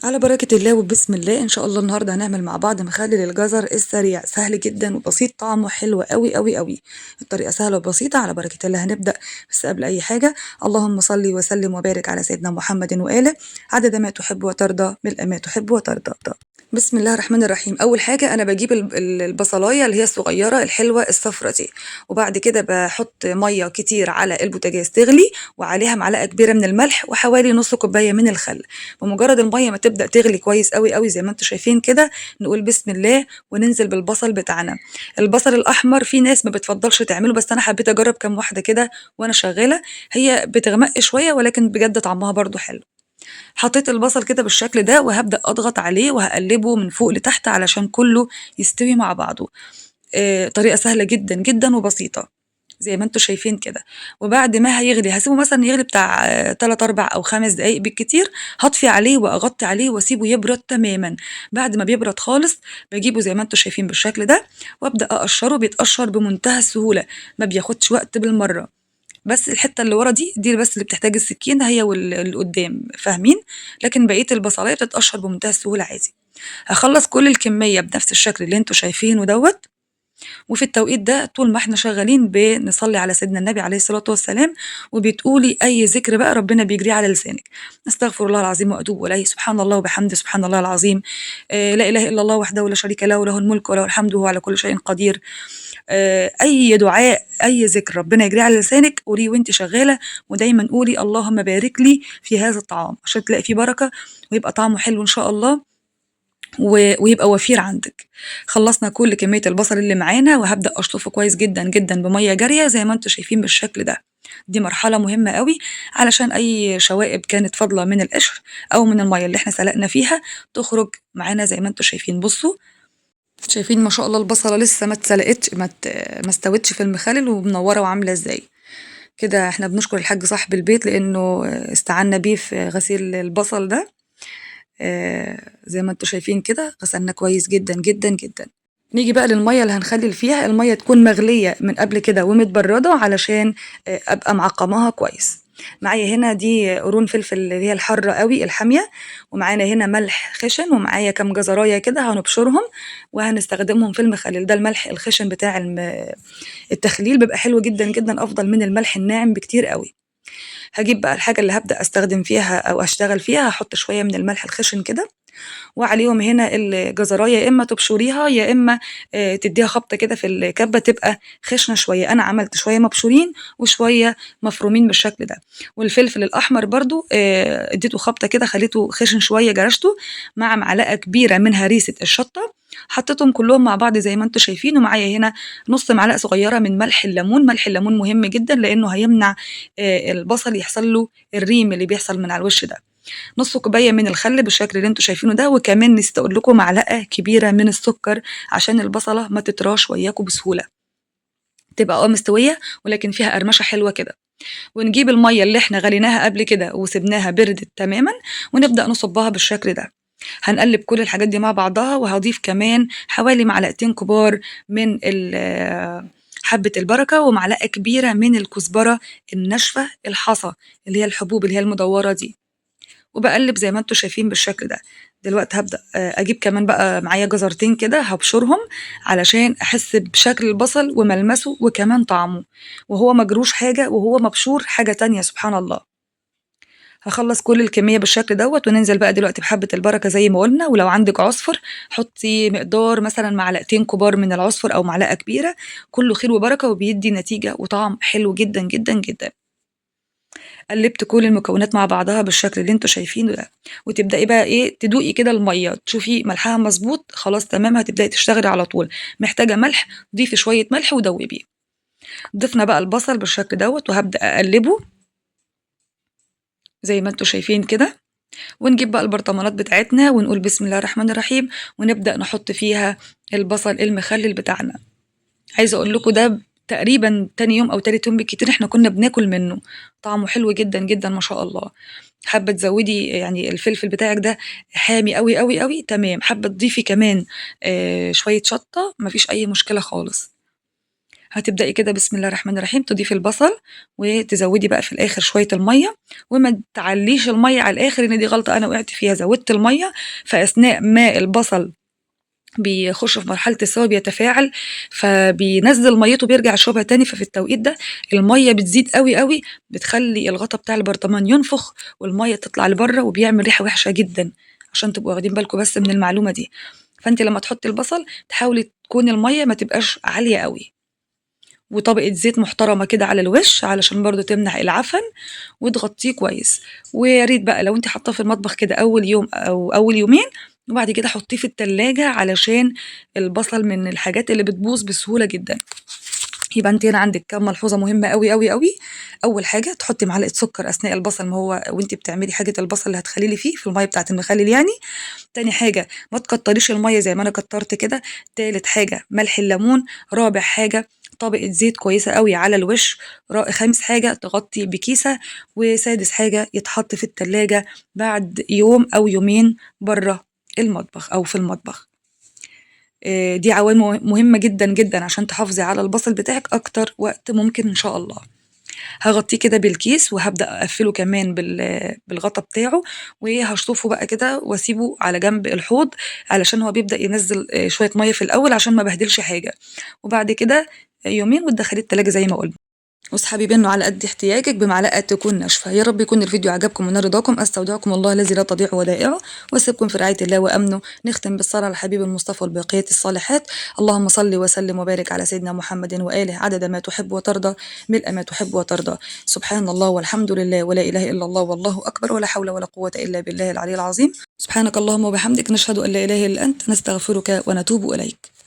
على بركة الله وبسم الله إن شاء الله النهاردة هنعمل مع بعض مخلل الجزر السريع سهل جدا وبسيط طعمه حلو قوي قوي قوي. الطريقة سهلة وبسيطة على بركة الله هنبدأ. بس قبل أي حاجة اللهم صل وسلم وبارك على سيدنا محمد وآله عدد ما تحب وترضى ملء ما تحب وترضى. بسم الله الرحمن الرحيم. اول حاجه انا بجيب البصلايه اللي هي الصغيره الحلوه الصفرة دي، وبعد كده بحط ميه كتير على البوتاجاز تغلي وعليها معلقه كبيره من الملح وحوالي نص كوبايه من الخل. بمجرد الميه ما تبدا تغلي كويس قوي قوي زي ما انتم شايفين كده نقول بسم الله وننزل بالبصل بتاعنا. البصل الاحمر في ناس ما بتفضلش تعمله، بس انا حبيت اجرب كام واحده كده وانا شغاله. هي بتغمق شويه ولكن بجد طعمها برضو حلو. حطيت البصل كده بالشكل ده وهبدأ أضغط عليه وهقلبه من فوق لتحت علشان كله يستوي مع بعضه. طريقة سهلة جدا جدا وبسيطة زي ما انتوا شايفين كده. وبعد ما هيغلي هسيبه مثلا يغلي بتاع 3 4 أو 5 دقايق بالكتير. هطفي عليه وأغطي عليه وأسيبه يبرد تماما. بعد ما بيبرد خالص بجيبه زي ما انتوا شايفين بالشكل ده وأبدأ أقشره. بيتقشر بمنتهى السهولة، ما بياخدش وقت بالمرة. بس الحتة اللي ورا دي بس اللي بتحتاج السكينة هي واللي قدام، فاهمين؟ لكن بقية البصلاية بتتقشر بمنتهى السهولة عادي. هخلص كل الكمية بنفس الشكل اللي انتوا شايفينه دوت. وفي التوقيت ده طول ما احنا شغالين بنصلي على سيدنا النبي عليه الصلاة والسلام وبتقولي أي ذكر بقى ربنا بيجري على لسانك. استغفر الله العظيم وأتوب إليه، سبحان الله وبحمده سبحان الله العظيم. لا إله إلا الله وحده لا شريك له له الملك وله الحمد وهو على كل شيء قدير. أي دعاء أي ذكر ربنا يجري على لسانك قوليه وانت شغالة. ودايما قولي اللهم بارك لي في هذا الطعام عشان تلاقي فيه بركة ويبقى طعمه حلو إن شاء الله ويبقى وفير عندك. خلصنا كل كمية البصل اللي معانا وهبدأ أشطفه كويس جدا جدا بمية جارية زي ما انتوا شايفين بالشكل ده. دي مرحلة مهمة قوي علشان أي شوائب كانت فاضلة من القشر أو من المية اللي احنا سلقنا فيها تخرج معانا زي ما انتوا شايفين. بصوا شايفين ما شاء الله البصلة لسه ما اتسلقتش ما استوتش في المخلل ومنورة وعاملة ازاي. كده احنا بنشكر الحاج صاحب البيت لأنه استعنا بيه في غسيل البصل ده. زي ما انتوا شايفين كده غسلنا كويس جدا جدا جدا. نيجي بقى للمية اللي هنخلل فيها. المية تكون مغلية من قبل كده ومتبردة علشان أبقى معقماها كويس. معايا هنا دي قرون فلفل اللي هي الحارة قوي الحامية، ومعانا هنا ملح خشن، ومعايا كام جزراية كده هنبشرهم وهنستخدمهم في المخلل ده. الملح الخشن بتاع التخليل بيبقى حلو جدا جدا، أفضل من الملح الناعم بكتير قوي. هجيب بقى الحاجة اللي هبدأ أستخدم فيها أو أشتغل فيها، هحط شوية من الملح الخشن كده وعليهم هنا الجزراية، يا إما تبشريها يا إما تديها خبطة كده في الكبة تبقى خشنة شوية. أنا عملت شوية مبشورين وشوية مفرومين بالشكل ده. والفلفل الأحمر برضو اديته خبطة كده خليته خشن شوية جرشته مع معلقة كبيرة من هريسة الشطة. حطيتهم كلهم مع بعض زي ما انتم شايفين، ومعايا هنا نص معلقة صغيرة من ملح الليمون. ملح الليمون مهم جدا لأنه هيمنع البصل يحصل له الريم اللي بيحصل من على الوش ده. نص كوباية من الخل بالشكل اللي انتوا شايفينه ده، وكمان نسيت اقول لكم معلقة كبيرة من السكر عشان البصلة ما تطراش وياكم بسهولة، تبقى مستوية ولكن فيها قرمشة حلوة كده. ونجيب المية اللي احنا غليناها قبل كده وسبناها بردت تماما ونبدأ نصبها بالشكل ده. هنقلب كل الحاجات دي مع بعضها، وهضيف كمان حوالي معلقتين كبار من حبة البركة ومعلقة كبيرة من الكزبرة الناشفة الحصى اللي هي الحبوب اللي هي المدورة دي، وبقلب زي ما انتوا شايفين بالشكل ده. دلوقتي هبدأ اجيب كمان بقى معايا جزرتين كده هبشرهم علشان احس بشكل البصل وملمسه وكمان طعمه، وهو مجروش حاجة وهو مبشور حاجة تانية سبحان الله. هخلص كل الكمية بالشكل دوت وننزل بقى دلوقتي بحبة البركة زي ما قلنا. ولو عندك عصفر حطي مقدار مثلا معلقتين كبار من العصفر او معلقة كبيرة، كله خير وبركة وبيدي نتيجة وطعم حلو جدا جدا جدا. قلبت كل المكونات مع بعضها بالشكل اللي انتوا شايفينه ده، وتبدأي بقى ايه تدوقي كده المية تشوفي ملحها مظبوط خلاص تمام هتبدأي تشتغلي على طول. محتاجة ملح ضيفي شوية ملح ودوبيه. ضفنا بقى البصل بالشكل دوت وهبدأ أقلبه زي ما انتوا شايفين كده. ونجيب بقى البرطمانات بتاعتنا ونقول بسم الله الرحمن الرحيم ونبدأ نحط فيها البصل المخلل بتاعنا. عايزة أقول لكم ده تقريبا تاني يوم أو تالت يوم بالكتير احنا كنا بناكل منه. طعمه حلو جدا جدا ما شاء الله. حابة تزودي يعني الفلفل بتاعك ده حامي قوي قوي قوي تمام، حابة تضيفي كمان شوية شطة مفيش أي مشكلة خالص. هتبدأي كده بسم الله الرحمن الرحيم تضيفي البصل، وتزودي بقى في الآخر شوية المَيّة، وما تعلّيش المَيّة على الآخر، لإن دي غلطة أنا وقعت فيها، زوّدت المَيّة فأثناء ما البصل بيخش في مرحلة السوا بيتفاعل، فبينزّل مَيّته بيرجع يشربها تاني، ففي التوقيت ده المَيّة بتزيد أوي، أوي، بتخلّي الغطا بتاع البرطمان ينفخ والمَيّة تطلع لبرّه وبيعمل ريحة وحشة جدًا، عشان تبقوا واخدين بالكم بس من المعلومة دي. فأنتِ لمّا تحطّي البصل تحاولي تكون المَيّة ما تبقاش عالية أوي، وطبقة زيت محترمة كده على الوش علشان برضه تمنع العفن، وتغطيه كويس. ويا ريت بقى لو أنتِ حاطاه في المطبخ كده أول يوم أو أول يومين، وبعد كده حطيه في التلاجة علشان البصل من الحاجات اللي بتبوظ بسهولة جدًا. يبقى أنتِ هنا عندِك كام ملحوظة مهمة أوي، أوي، أوي. أول حاجة تحطّي معلقة سكر أثناء البصل ما هو وأنتِ بتعملي حاجة البصل اللي هتخلّلي فيه في المَيّة بتاعة المخلل يعني. تاني حاجة ما تكتّريش المَيّة زي ما أنا كتّرت كده. تالت حاجة ملح الليمون. رابع حاجة طبقة زيت كويسة أوي على الوش. خامس حاجة تغطّي بكيسة. وسادس حاجة يتحط في التلاجة بعد يوم أو يومين برّه المطبخ أو في المطبخ. دي عوامل مهمة جدًا، جدًا عشان تحافظي على البصل بتاعِك أكتر وقت ممكن إن شاء الله. هاغطّيه كده بالكيس وهابدأ أقفّله كمان بالغطا بتاعه، وهاشطفه بقى كده واسيبه على جنب الحوض، علشان هو بيبدأ ينزّل شوية مَيّة في الأول عشان ما أبهدلش حاجة، وبعد كده يومين وتدخّليه التلاجة زي ما قُلنا. واسحبي منه على قد احتياجِك بمعلقة تكون ناشفة. يا رب يكون الفيديو عجبكم ونال رضاكم. أستودعكم الله الذي لا تضيع ودائعه، واسيبكم في رعاية الله وأمنه. نختم بالصلاة على الحبيب المصطفى والباقيات الصالحات. اللهم صل وسلم وبارك على سيدنا محمد وآله عدد ما تحب وترضى، ملء ما تحب وترضى. سبحان الله والحمد لله ولا إله إلا الله والله أكبر ولا حول ولا قوة إلا بالله العلي العظيم. سبحانك اللهم وبحمدك نشهد أن لا إله إلا أنت نستغفرك ونتوب إليك.